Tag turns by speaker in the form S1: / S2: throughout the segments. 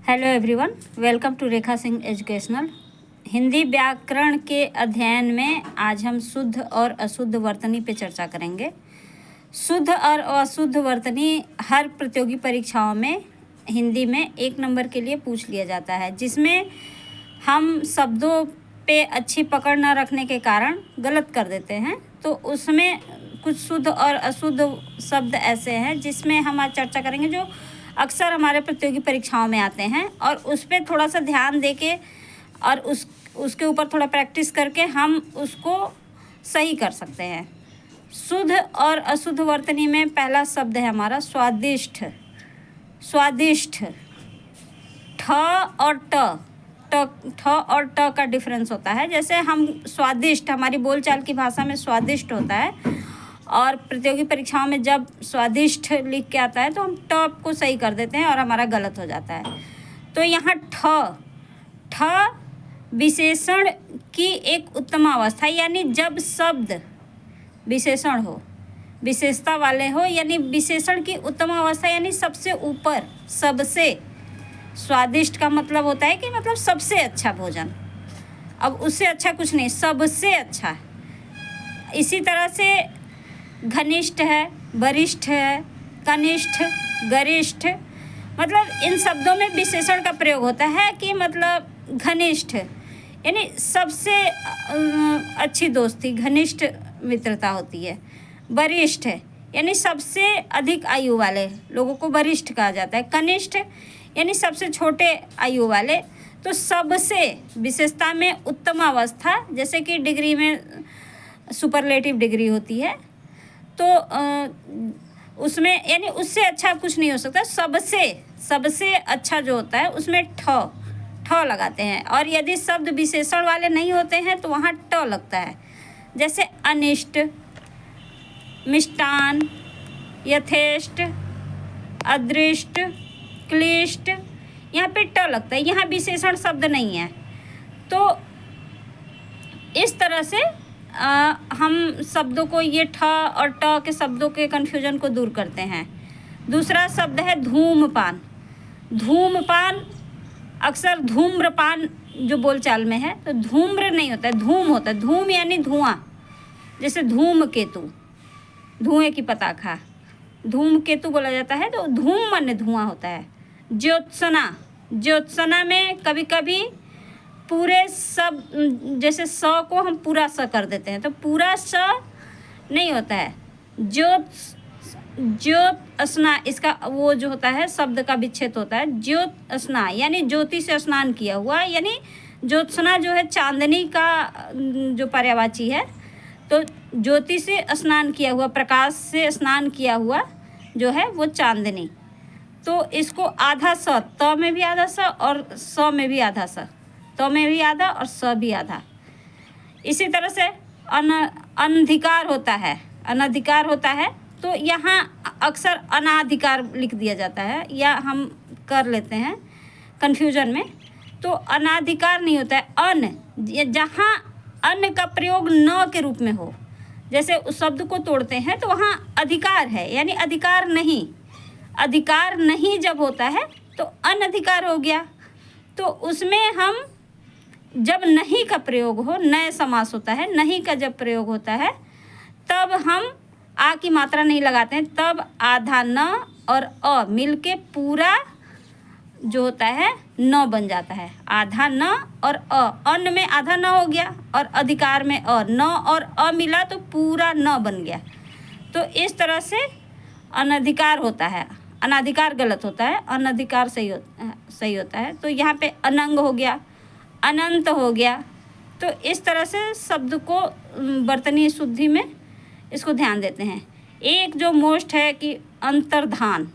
S1: Hello everyone, welcome to Rekha Singh educational. Hindi व्याकरण के अध्ययन में आज हम शुद्ध और अशुद्ध वर्तनी पे चर्चा करेंगे। शुद्ध और अशुद्ध वर्तनी हर प्रतियोगी परीक्षाओं में हिंदी में 1 नंबर के लिए पूछ लिया जाता है, जिसमें हम शब्दों पे अच्छी पकड़ न रखने के कारण गलत कर देते हैं। तो उसमें कुछ शुद्ध और अशुद्ध शब्द ऐसे हैं जिसमें हम आज चर्चा करेंगे, जो अक्सर हमारे प्रतियोगी परीक्षाओं में आते हैं, और उस पर थोड़ा सा ध्यान दे के और उसके ऊपर थोड़ा प्रैक्टिस करके हम उसको सही कर सकते हैं। शुद्ध और अशुद्ध वर्तनी में पहला शब्द है हमारा स्वादिष्ट। स्वादिष्ट, ठ और ठ और ट का डिफरेंस होता है। जैसे हम स्वादिष्ट, हमारी बोलचाल की भाषा में स्वादिष्ट होता है, और प्रतियोगी परीक्षाओं में जब स्वादिष्ट लिख के आता है तो हम ट को सही कर देते हैं और हमारा गलत हो जाता है। तो यहाँ ठ विशेषण की एक उत्तम अवस्था, यानी जब शब्द विशेषण हो, विशेषता वाले हो, यानी विशेषण की उत्तम अवस्था, यानी सबसे ऊपर, सबसे। स्वादिष्ट का मतलब होता है कि मतलब सबसे अच्छा भोजन, अब उससे अच्छा कुछ नहीं, सबसे अच्छा। इसी तरह से घनिष्ठ है, वरिष्ठ है, कनिष्ठ, गरिष्ठ, मतलब इन शब्दों में विशेषण का प्रयोग होता है कि मतलब घनिष्ठ यानी सबसे अच्छी दोस्ती, घनिष्ठ मित्रता होती है। वरिष्ठ यानी सबसे अधिक आयु वाले लोगों को वरिष्ठ कहा जाता है। कनिष्ठ यानी सबसे छोटे आयु वाले। तो सबसे विशेषता में उत्तम अवस्था, जैसे कि डिग्री में सुपरलेटिव डिग्री होती है, तो उसमें यानी उससे अच्छा कुछ नहीं हो सकता। सबसे अच्छा जो होता है उसमें ठ लगाते हैं, और यदि शब्द विशेषण वाले नहीं होते हैं तो वहाँ ट लगता है। जैसे अनिष्ट, मिष्टान, यथेष्ट, अदृष्ट, क्लिष्ट, यहाँ पे ट लगता है, यहाँ विशेषण शब्द नहीं है। तो इस तरह से हम शब्दों को, ये ठ और ट के शब्दों के कन्फ्यूजन को दूर करते हैं। दूसरा शब्द है धूमपान। धूमपान अक्सर धूम्रपान जो बोलचाल में है, तो धूम्र नहीं होता है, धूम होता है। धूम यानी धुआं, जैसे धूमकेतु, धुएं की पताखा, धूमकेतु बोला जाता है, तो धूम माने धुआं होता है। ज्योत्सना, ज्योत्सना में कभी कभी पूरे सब, जैसे स को हम पूरा स कर देते हैं, तो पूरा स नहीं होता है। ज्योत्स्ना, इसका वो जो होता है शब्द का विच्छेद होता है। ज्योत्स्ना यानी ज्योति से स्नान किया हुआ, यानी ज्योत्सना जो है चांदनी का जो पर्यायवाची है, तो ज्योति से स्नान किया हुआ, प्रकाश से स्नान किया हुआ जो है वो चांदनी। तो इसको आधा स, त में भी आधा स और स में भी आधा स, तो में भी आधा और स भी आधा। इसी तरह से अनधिकार होता है, अनधिकार होता है, तो यहाँ अक्सर अनाधिकार लिख दिया जाता है, या हम कर लेते हैं कन्फ्यूजन में। तो अनाधिकार नहीं होता है। अन, जहाँ अन का प्रयोग न के रूप में हो, जैसे उस शब्द को तोड़ते हैं तो वहाँ अधिकार है, यानी अधिकार नहीं। अधिकार नहीं जब होता है तो अनधिकार हो गया। तो उसमें हम जब नहीं का प्रयोग हो, नए समास होता है, नहीं का जब प्रयोग होता है, तब हम आ की मात्रा नहीं लगाते हैं, तब आधा न और अ मिलके पूरा जो होता है न बन जाता है। आधा न और अ, अन्न में आधा न हो गया और अधिकार में अ, न और अ मिला तो पूरा न बन गया। तो इस तरह से अनधिकार होता है, अनाधिकार गलत होता है, अनधिकार सही होता है। तो यहाँ पे अनंग हो गया, अनंत हो गया। तो इस तरह से शब्द को वर्तनी शुद्धि में इसको ध्यान देते हैं। एक जो मोस्ट है कि अंतर्धान,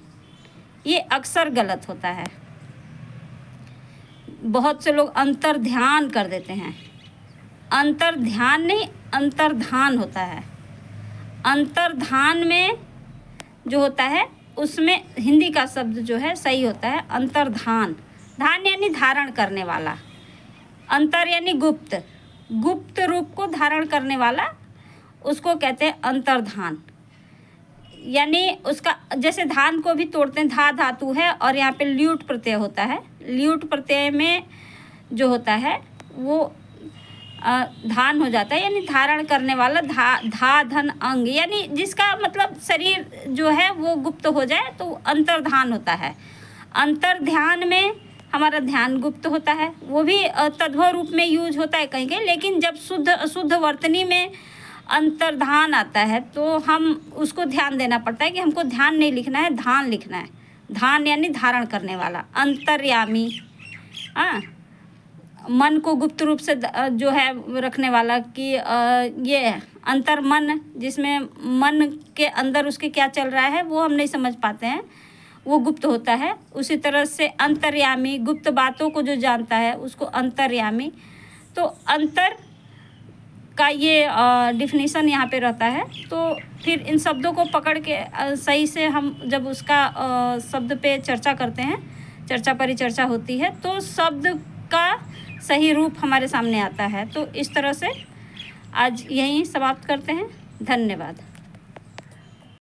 S1: ये अक्सर गलत होता है। बहुत से लोग अंतर्ध्यान कर देते हैं, अंतर्ध्यान नहीं, अंतर्धान होता है। अंतर्धान में जो होता है उसमें हिंदी का शब्द जो है सही होता है अंतर्धान। धान यानी धारण करने वाला, अंतर यानी गुप्त, गुप्त रूप को धारण करने वाला, उसको कहते हैं अंतर्धान। यानी उसका जैसे धान को भी तोड़ते हैं, धा धातु है और यहाँ पे ल्यूट प्रत्यय होता है। ल्यूट प्रत्यय में जो होता है वो धान हो जाता है, यानी धारण करने वाला, धा धन अंग, यानी जिसका मतलब शरीर जो है वो गुप्त हो जाए तो अंतर्धान होता है। अंतर्ध्यान में हमारा ध्यान गुप्त होता है, वो भी तद्भव रूप में यूज होता है कहीं कहीं, लेकिन जब शुद्ध अशुद्ध वर्तनी में अंतर्धान आता है तो हम उसको ध्यान देना पड़ता है कि हमको ध्यान नहीं लिखना है, धान लिखना है। धान यानी धारण करने वाला, अंतर्यामी। हाँ, मन को गुप्त रूप से जो है रखने वाला कि ये अंतर मन, जिसमें मन के अंदर उसके क्या चल रहा है वो हम नहीं समझ पाते हैं, वो गुप्त होता है। उसी तरह से अंतर्यामी, गुप्त बातों को जो जानता है उसको अंतर्यामी। तो अंतर का ये डिफिनीशन यहाँ पे रहता है। तो फिर इन शब्दों को पकड़ के सही से हम जब उसका शब्द पे चर्चा करते हैं, चर्चा परिचर्चा होती है, तो शब्द का सही रूप हमारे सामने आता है। तो इस तरह से आज यहीं समाप्त करते हैं। धन्यवाद।